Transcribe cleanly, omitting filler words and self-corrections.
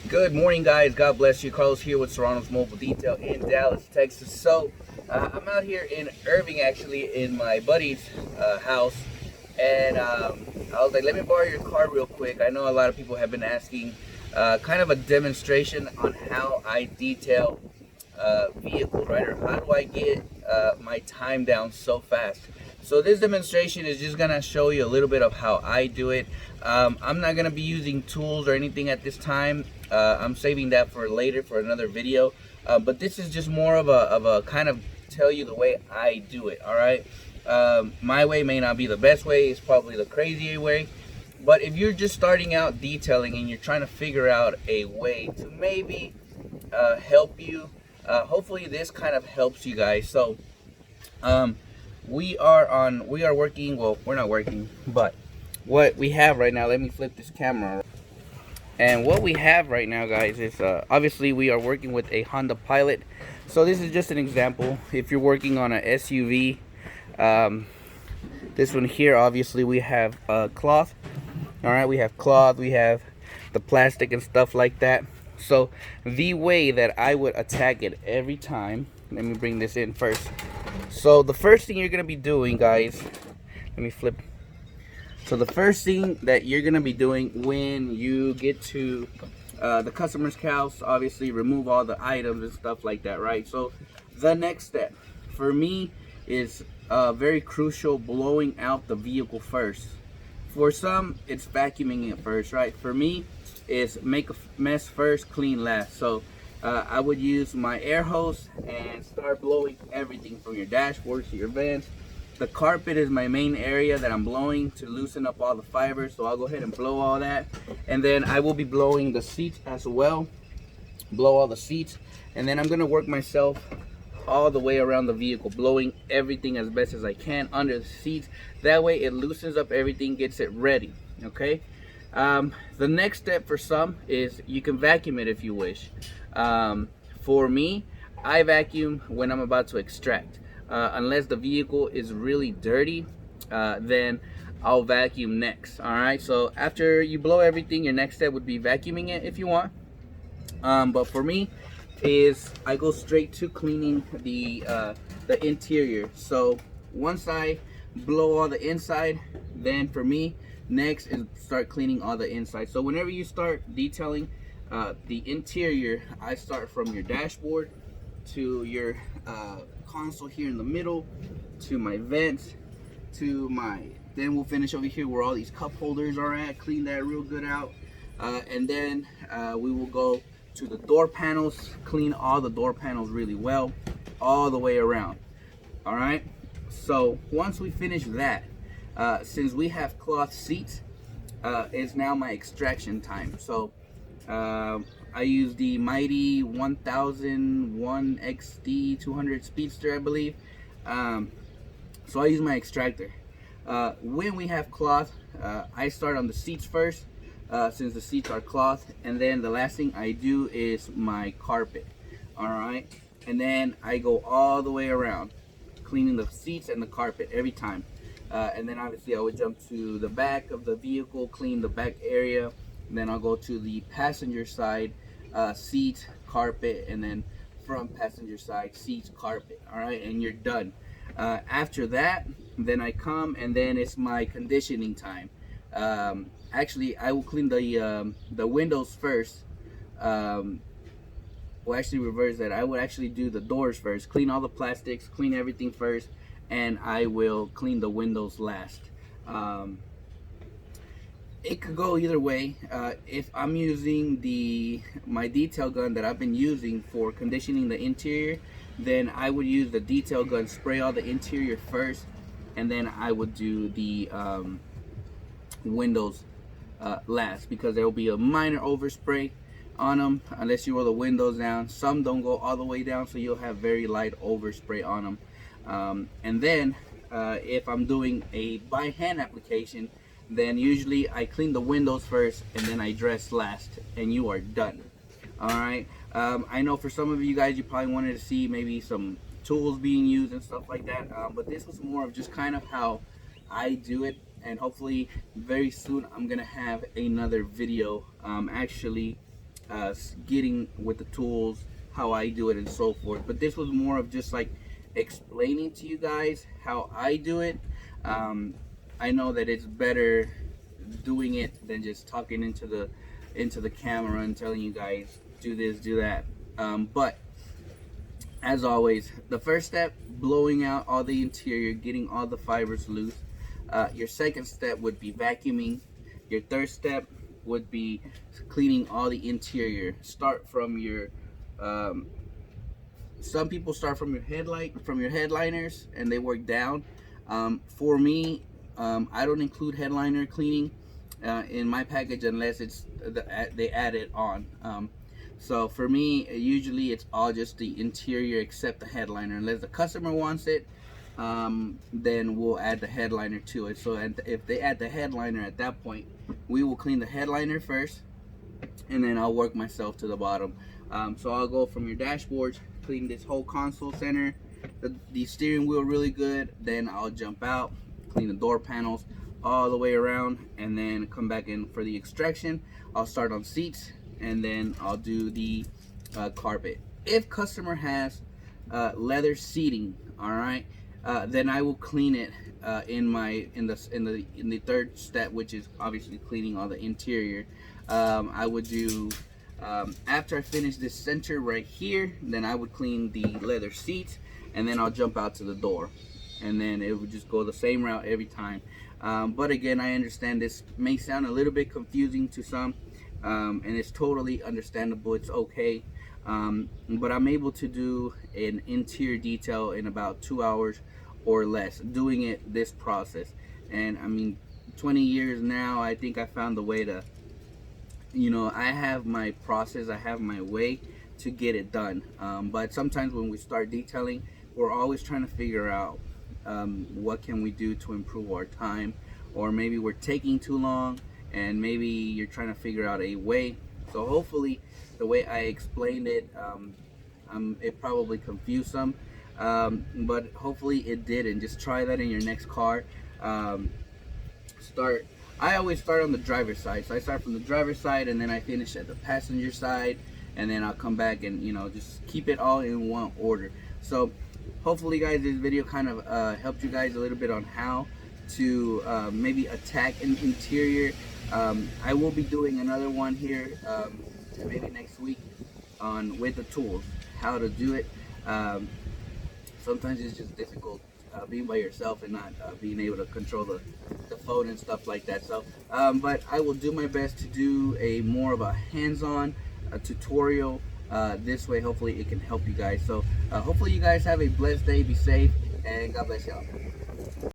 Good morning, guys. God bless you. Carlos here with Serranos Mobile Detail in Dallas, Texas. So, I'm out here in Irving, actually, in my buddy's house. And I was like, let me borrow your car real quick. I know a lot of people have been asking kind of a demonstration on how I detail vehicles, right? Or how do I get my time down so fast? So this demonstration is just gonna show you a little bit of how I do it. I'm not gonna be using tools or anything at this time. I'm saving that for later for another video. But this is just more of a kind of tell you the way I do it. All right. My way may not be the best way. It's probably the crazier way. But if you're just starting out detailing and you're trying to figure out a way to maybe help you, hopefully this kind of helps you guys. So we are working, well, we're not working, but what we have right now, let me flip this camera. And what we have right now, guys, is obviously we are working with a Honda Pilot. So this is just an example. If you're working on an SUV, this one here, obviously we have cloth. All right, we have cloth, we have the plastic and stuff like that. So the way that I would attack it every time, let me bring this in first. So the first thing you're gonna be doing, guys, let me flip. So the first thing that you're gonna be doing when you get to the customer's house, obviously remove all the items and stuff like that, right? So the next step for me is very crucial, blowing out the vehicle first. For some, it's vacuuming it first, right? For me, it's make a mess first, clean last. So I would use my air hose and start blowing everything from your dashboard to your vents. The carpet is my main area that I'm blowing to loosen up all the fibers, so I'll go ahead and blow all that. And then I will be blowing the seats as well. Blow all the seats, and then I'm gonna work myself all the way around the vehicle, blowing everything as best as I can under the seats. That way it loosens up everything, gets it ready, okay? The next step for some is you can vacuum it if you wish. For me, I vacuum when I'm about to extract. Unless the vehicle is really dirty, then I'll vacuum next. All right, so after you blow everything, your next step would be vacuuming it if you want. But for me, is I go straight to cleaning the interior. So once I blow all the inside, then for me, next is start cleaning all the inside. So whenever you start detailing the interior, I start from your dashboard to your console here in the middle, to my vents, to my, then we'll finish over here where all these cup holders are at, clean that real good out, and then we will go to the door panels, clean all the door panels really well, all the way around. All right, so once we finish that, since we have cloth seats, it's now my extraction time. So I use the mighty 1001 XD 200 Speedster, I believe. So I use my extractor. When we have cloth, I start on the seats first, since the seats are cloth, and then the last thing I do is my carpet. All right, and then I go all the way around, cleaning the seats and the carpet every time. And then obviously I would jump to the back of the vehicle, clean the back area. And then I'll go to the passenger side, seat, carpet, and then from passenger side, seats, carpet. All right, and you're done. After that, then I come, and then it's my conditioning time. Actually, I will clean the windows first. Well, actually reverse that. I would actually do the doors first, clean all the plastics, clean everything first, and I will clean the windows last. It could go either way. If I'm using my detail gun that I've been using for conditioning the interior, then I would use the detail gun, spray all the interior first, and then I would do the windows last, because there will be a minor overspray on them unless you roll the windows down. Some don't go all the way down, so you'll have very light overspray on them. And then if I'm doing a by hand application, then usually I clean the windows first and then I dress last, and you are done. All right. I know for some of you guys, you probably wanted to see maybe some tools being used and stuff like that, but this was more of just kind of how I do it. And hopefully very soon I'm gonna have another video actually getting with the tools, how I do it, and so forth. But this was more of just like explaining to you guys how I do it. I know that it's better doing it than just talking into the camera and telling you guys do this, do that. But as always, the first step, blowing out all the interior, getting all the fibers loose. Your second step would be vacuuming. Your third step would be cleaning all the interior. Start from your some people start from your headliners and they work down. For me, I don't include headliner cleaning in my package unless they add it on. So for me, usually it's all just the interior except the headliner. Unless the customer wants it, then we'll add the headliner to it. So if they add the headliner at that point, we will clean the headliner first, and then I'll work myself to the bottom. So I'll go from your dashboards, clean this whole console center, the steering wheel really good. Then I'll jump out, clean the door panels all the way around, and then come back in for the extraction. I'll start on seats, and then I'll do the carpet. If customer has leather seating, all right, then I will clean it in the third step, which is obviously cleaning all the interior. I would do after I finish this center right here, then I would clean the leather seats, and then I'll jump out to the door, and then it would just go the same route every time. But again, I understand this may sound a little bit confusing to some, and it's totally understandable. It's okay. But I'm able to do an interior detail in about 2 hours or less doing it this process. And I mean, 20 years now, I think I found the way to, I have my process, I have my way to get it done. But sometimes when we start detailing, we're always trying to figure out what can we do to improve our time, or maybe we're taking too long, and maybe you're trying to figure out a way. So hopefully the way I explained it, it probably confused some, but hopefully it didn't. Just try that in your next car. I always start on the driver's side, so I start from the driver's side, and then I finish at the passenger side, and then I'll come back and just keep it all in one order. So hopefully, guys, this video kind of helped you guys a little bit on how to maybe attack an interior. I will be doing another one here maybe next week on with the tools, how to do it. Sometimes it's just difficult being by yourself and not being able to control the phone and stuff like that. So but I will do my best to do a more of a hands-on tutorial. This way hopefully it can help you guys. So hopefully you guys have a blessed day, be safe, and God bless y'all.